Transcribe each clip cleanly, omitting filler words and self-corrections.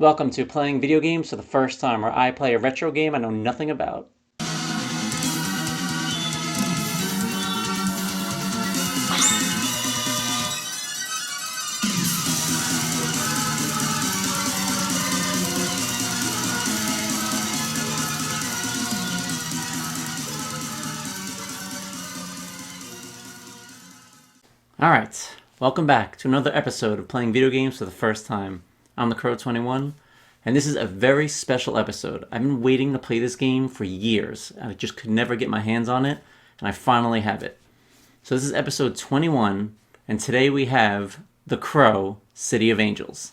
Welcome to Playing Video Games for the First Time, where I play a retro game I know nothing about. Alright, welcome back to another episode of Playing Video Games for the First Time. I'm the Crow21, and this is a very special episode. I've been waiting to play this game for years. I just could never get my hands on it, and I finally have it. So this is episode 21, and today we have The Crow, City of Angels.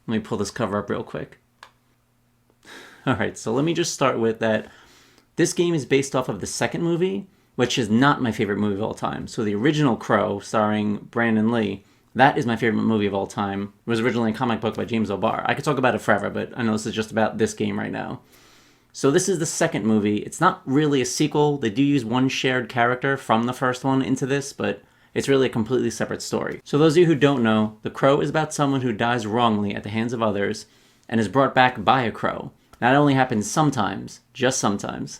Let me pull this cover up real quick. Alright, so let me just start with that. This game is based off of the second movie, which is not my favorite movie of all time. So the original Crow, starring Brandon Lee, that is my favorite movie of all time. It was originally a comic book by James O'Barr. I could talk about it forever, but I know this is just about this game right now. So this is the second movie. It's not really a sequel. They do use one shared character from the first one into this, but it's really a completely separate story. So those of you who don't know, The Crow is about someone who dies wrongly at the hands of others and is brought back by a crow. That only happens sometimes, just sometimes.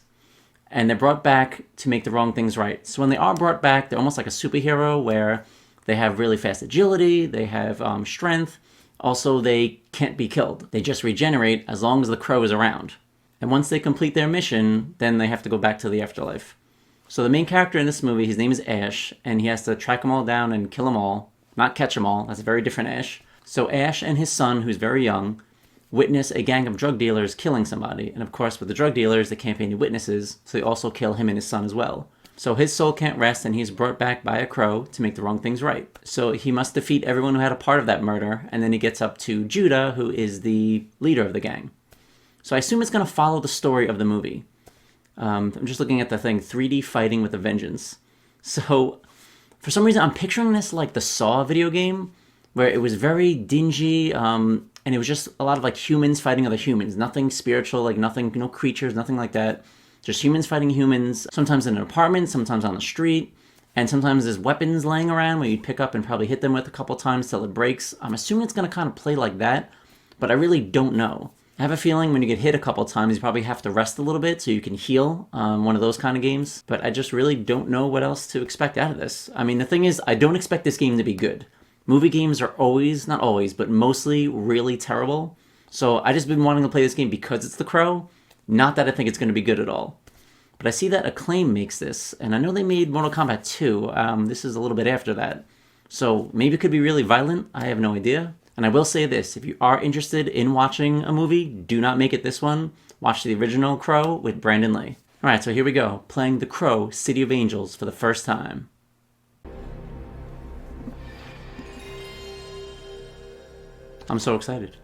And they're brought back to make the wrong things right. So when they are brought back, they're almost like a superhero where they have really fast agility, they have strength. Also, they can't be killed. They just regenerate as long as the crow is around. And once they complete their mission, then they have to go back to the afterlife. So the main character in this movie, his name is Ash, and he has to track them all down and kill them all. Not catch them all, that's a very different Ash. So Ash and his son, who's very young, witness a gang of drug dealers killing somebody. And of course, with the drug dealers, they can't be any witnesses, so they also kill him and his son as well. So his soul can't rest, and he's brought back by a crow to make the wrong things right. So he must defeat everyone who had a part of that murder, and then he gets up to Judah, who is the leader of the gang. So I assume it's going to follow the story of the movie. I'm just looking at the thing, 3D fighting with a vengeance. So for some reason, I'm picturing this like the Saw video game, where it was very dingy, and it was just a lot of like humans fighting other humans. Nothing spiritual, like nothing, no creatures, nothing like that. Just humans fighting humans, sometimes in an apartment, sometimes on the street, and sometimes there's weapons laying around where you pick up and probably hit them with a couple times till it breaks. I'm assuming it's going to kind of play like that, but I really don't know. I have a feeling when you get hit a couple times, you probably have to rest a little bit so you can heal, one of those kind of games. But I just really don't know what else to expect out of this. I mean, the thing is, I don't expect this game to be good. Movie games are always, not always, but mostly really terrible. So I just been wanting to play this game because it's The Crow, not that I think it's going to be good at all. But I see that Acclaim makes this, and I know they made Mortal Kombat 2. This is a little bit after that. So maybe it could be really violent, I have no idea. And I will say this, if you are interested in watching a movie, do not make it this one. Watch the original Crow with Brandon Lee. Alright, so here we go, playing The Crow, City of Angels for the first time. I'm so excited.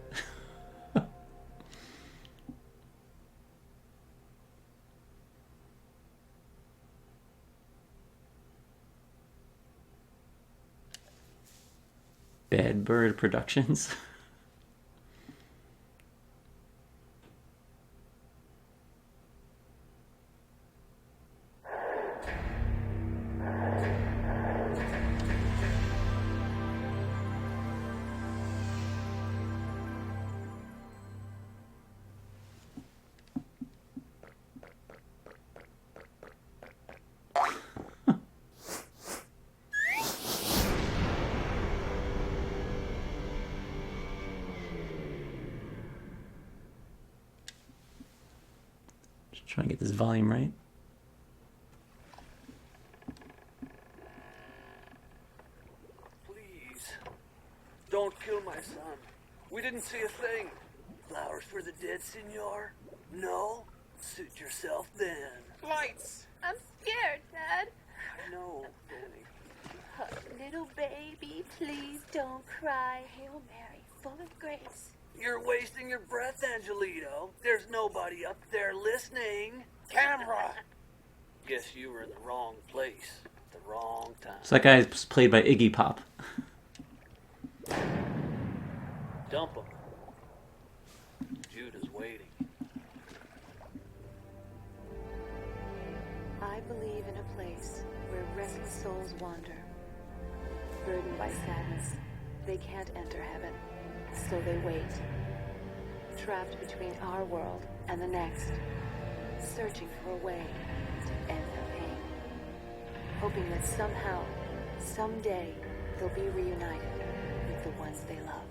Bad Bird Productions. Just trying to get this volume right. Please, don't kill my son. We didn't see a thing. Flowers for the dead, senor? No? Suit yourself then. Lights! I'm scared, Dad. I know, Bonnie. Little baby, please don't cry. Hail Mary, full of grace. You're wasting your breath, Angelito. There's nobody up there listening. Camera! Guess you were in the wrong place at the wrong time. So that guy is played by Iggy Pop. Dump him. Judah's waiting. I believe in a place where restless souls wander. Burdened by sadness, they can't enter heaven, so they wait. trapped between our world and the next, searching for a way to end the pain, hoping that somehow, someday, they'll be reunited with the ones they love.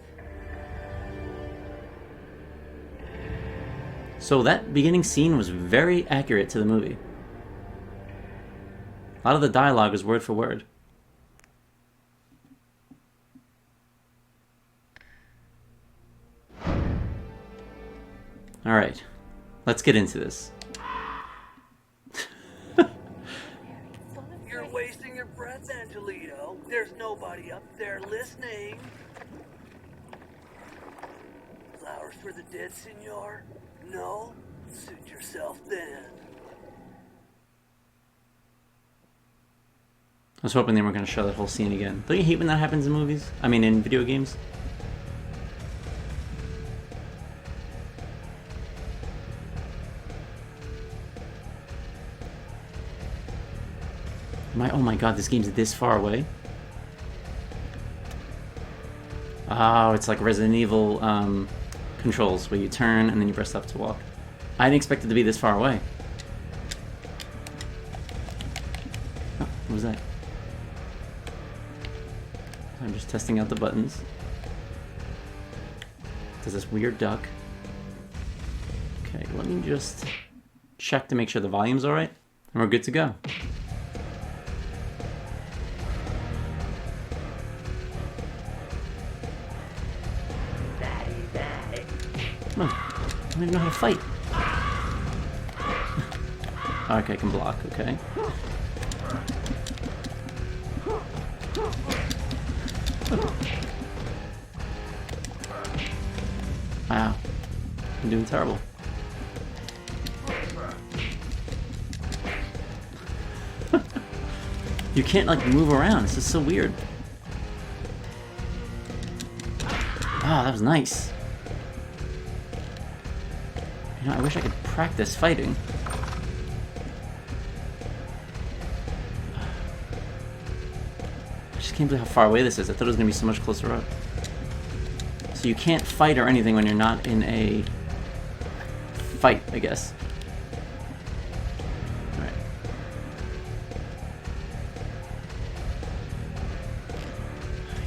So that beginning scene was very accurate to the movie. A lot of the dialogue is word for word. Alright, let's get into this. You're wasting your breath, Angelito. There's nobody up there listening. Flowers for the dead, senor? No? Suit yourself then. I was hoping they weren't going to show that whole scene again. Don't you hate when that happens in movies? I mean, in video games? Oh my god, this game's this far away? Oh, it's like Resident Evil controls, where you turn and then you press up to walk. I didn't expect it to be this far away. Oh, what was that? I'm just testing out the buttons. There's this weird duck. Okay, let me just check to make sure the volume's alright, and we're good to go. Come on. I don't even know how to fight. Okay, I can block, okay. Wow. I'm doing terrible. You can't, like, move around. It's just so weird. Oh, that was nice. You know, I wish I could practice fighting. I just can't believe how far away this is. I thought it was going to be so much closer up. So you can't fight or anything when you're not in a fight, I guess. Alright.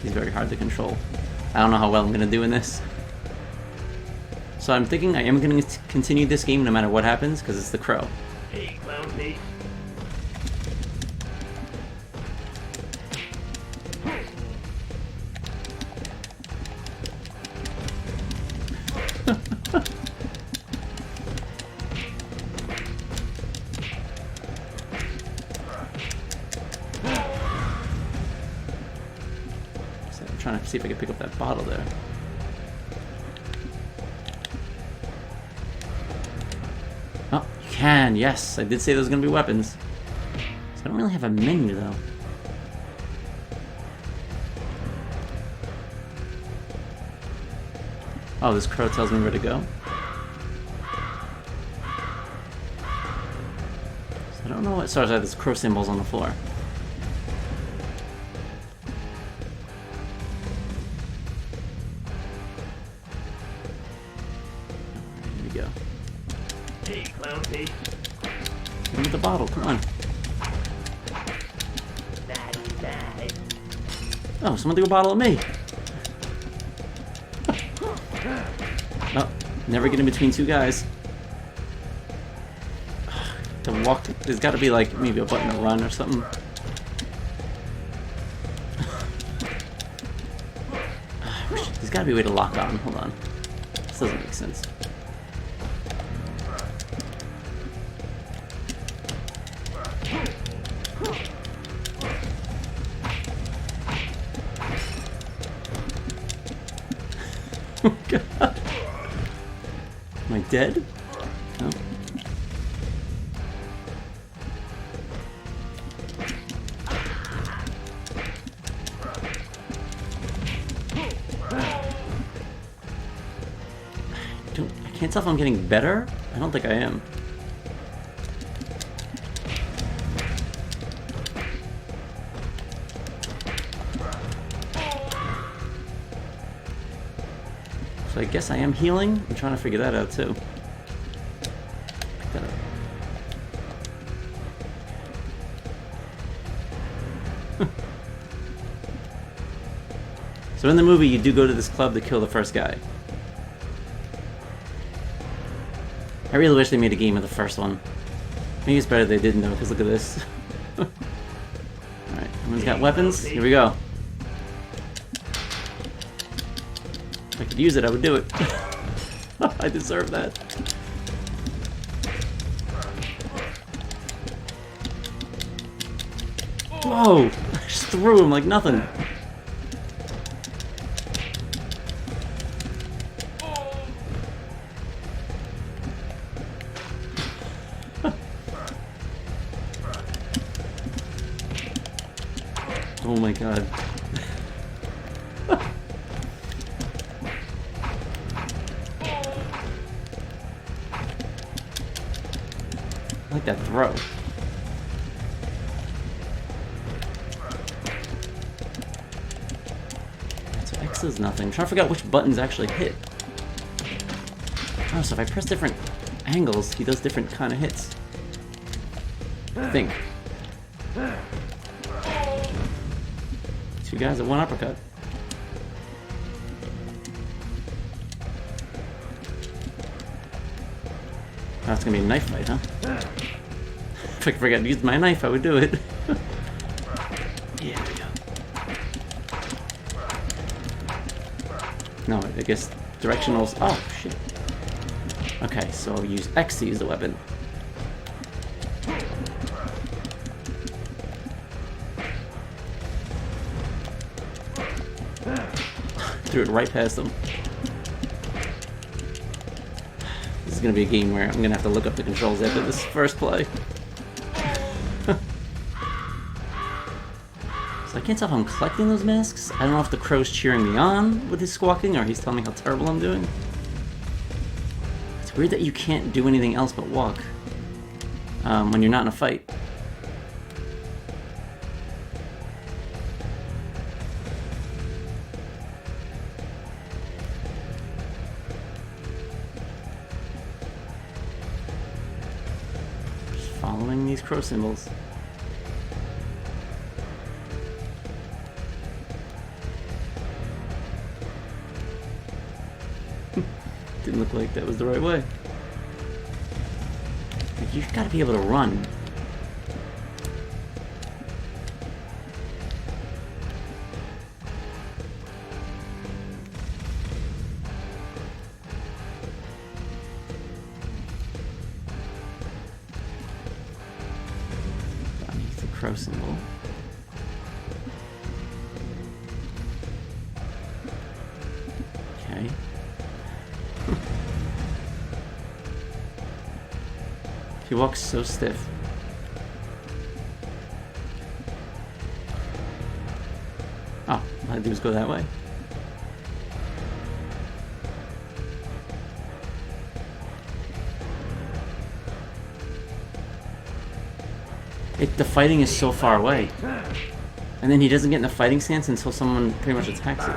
He's very hard to control. I don't know how well I'm going to do in this. So I'm thinking I am going to continue this game no matter what happens, because it's the Crow. Hey, clown face. So I'm trying to see if I can pick up that bottle there. Oh, you can, yes. I did say there was going to be weapons. So I don't really have a menu, though. Oh, this crow tells me where to go. So I don't know what... Sorry, there's crow symbols on the floor. Here we go. Hey, clown face. Give me the bottle, come on. Oh, someone threw a bottle at me. Oh, never get in between two guys. To walk, there's got to be like maybe a button to run or something. There's got to be a way to lock on. Hold on. This doesn't make sense. Oh god. Am I dead? No. I can't tell if I'm getting better. I don't think I am. So I guess I am healing? I'm trying to figure that out too. Pick that up. So in the movie, you do go to this club to kill the first guy. I really wish they made a game of the first one. Maybe it's better they didn't though, because look at this. Alright, everyone's got weapons? Here we go. If I could use it, I would do it. I deserve that. Whoa! I just threw him like nothing. Oh my god. I like that throw. So X is nothing. I'm trying to figure out which buttons actually hit. Oh, so if I press different angles, he does different kind of hits. I think. Two guys at one uppercut. Oh, it's gonna be a knife fight, huh? If I could forget to use my knife, I would do it. Yeah, there we go. No, I guess directionals. Oh, shit. Okay, so I'll use X to use the weapon. Threw it right past them. This is gonna be a game where I'm gonna have to look up the controls after this first play. So I can't tell if I'm collecting those masks. I don't know if the crow's cheering me on with his squawking or he's telling me how terrible I'm doing. It's weird that you can't do anything else but walk when you're not in a fight. Following these crow symbols. Didn't look like that was the right way. Like, you've got to be able to run. Crow symbol. Okay. He walks so stiff. Oh, all I had to do was go that way. The fighting is so far away. And then he doesn't get in the fighting stance until someone pretty much attacks it.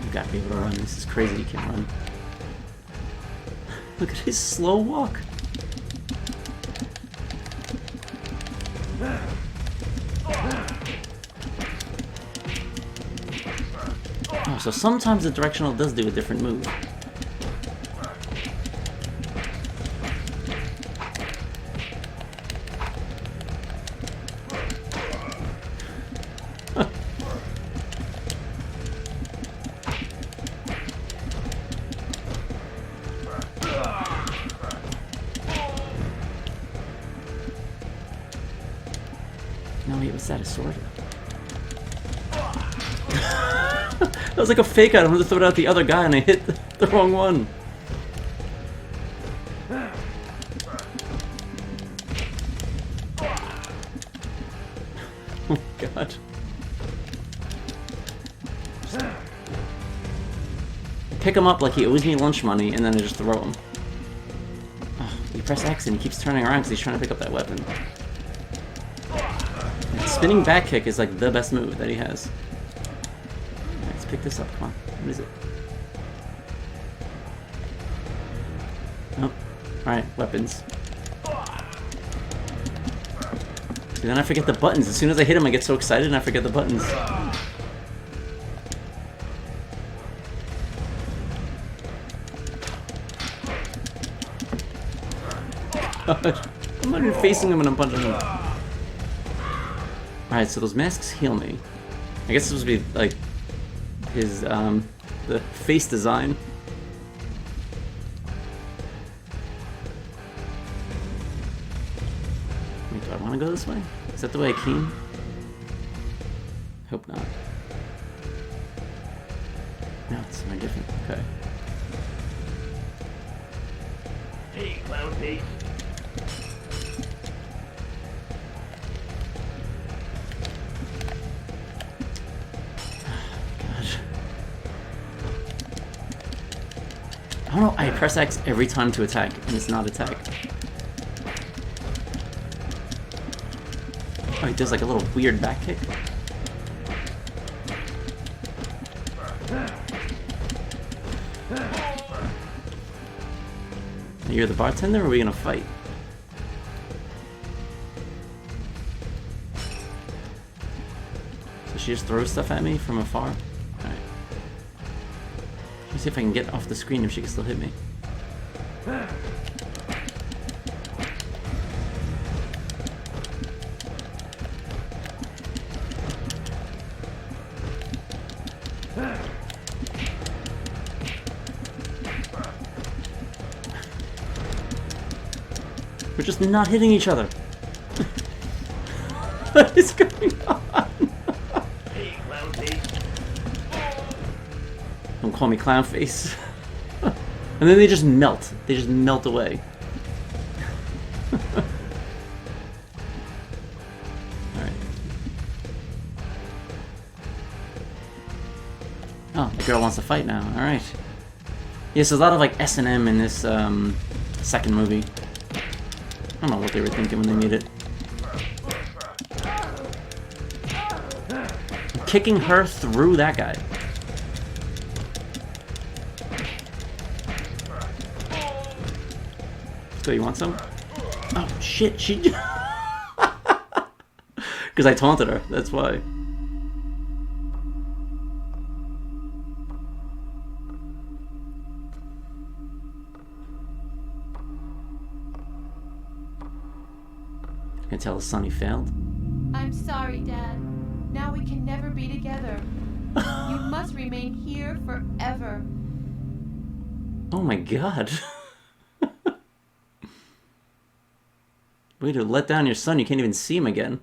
You gotta be able to run. This is crazy you can't run. Look at his slow walk. Oh, so sometimes the directional does do a different move. No, wait, what's that, a sword? That was like a fake out. I wanted to throw it out the other guy and I hit the wrong one. Oh god. Pick him up like he owes me lunch money and then I just throw him. Oh, you press X and he keeps turning around because he's trying to pick up that weapon. spinning back kick is like the best move that he has. Let's pick this up. Come on. What is it? Oh. Alright, weapons. See, then I forget the buttons. As soon as I hit him, I get so excited and I forget the buttons. I'm not even facing him and I'm punching him. Alright, so those masks heal me. I guess this would be like his the face design. Wait, do I want to go this way? Is that the way I came? Hope not. No, it's somewhere different. Okay. Hey, clown face. I don't know, I press X every time to attack, and it's not attack. Oh, he does like a little weird back kick. You're the bartender, or are we gonna fight? So she just throws stuff at me from afar? Alright. Let me see if I can get off the screen if she can still hit me. We're just not hitting each other. What is going on? Hey, clown face. Don't call me clown face. And then they just melt. They just melt away. Alright. Oh, the girl wants to fight now. Alright. Yeah, so there's a lot of like S&M in this second movie. I don't know what they were thinking when they made it. I'm kicking her through that guy. So you want some? Oh shit, she... Because I taunted her, that's why. I can tell Sonny failed. I'm sorry, Dad. Now we can never be together. You must remain here forever. Oh my god. Way to let down your son, you can't even see him again.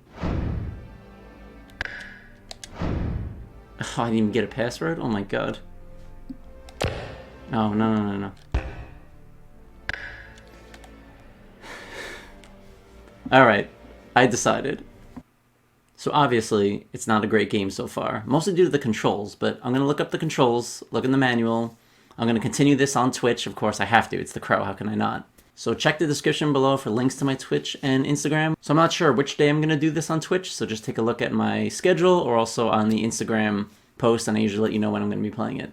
Oh, I didn't even get a password? Oh my god. Oh, no. Alright, I decided. So obviously, it's not a great game so far. Mostly due to the controls, but I'm gonna look up the controls, look in the manual. I'm gonna continue this on Twitch, of course I have to, it's the Crow, how can I not? So check the description below for links to my Twitch and Instagram. So I'm not sure which day I'm gonna do this on Twitch, so just take a look at my schedule or also on the Instagram post, and I usually let you know when I'm gonna be playing it.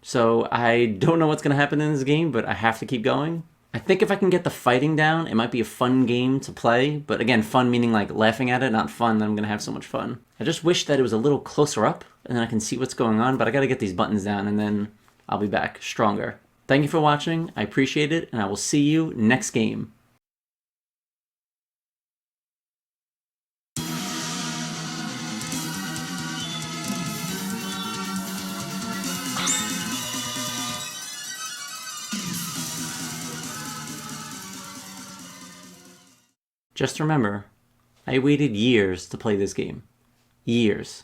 So I don't know what's gonna happen in this game, but I have to keep going. I think if I can get the fighting down, it might be a fun game to play. But again, fun meaning like laughing at it, not fun that I'm going to have so much fun. I just wish that it was a little closer up, and then I can see what's going on. But I got to get these buttons down, and then I'll be back stronger. Thank you for watching. I appreciate it, and I will see you next game. Just remember, I waited years to play this game. Years.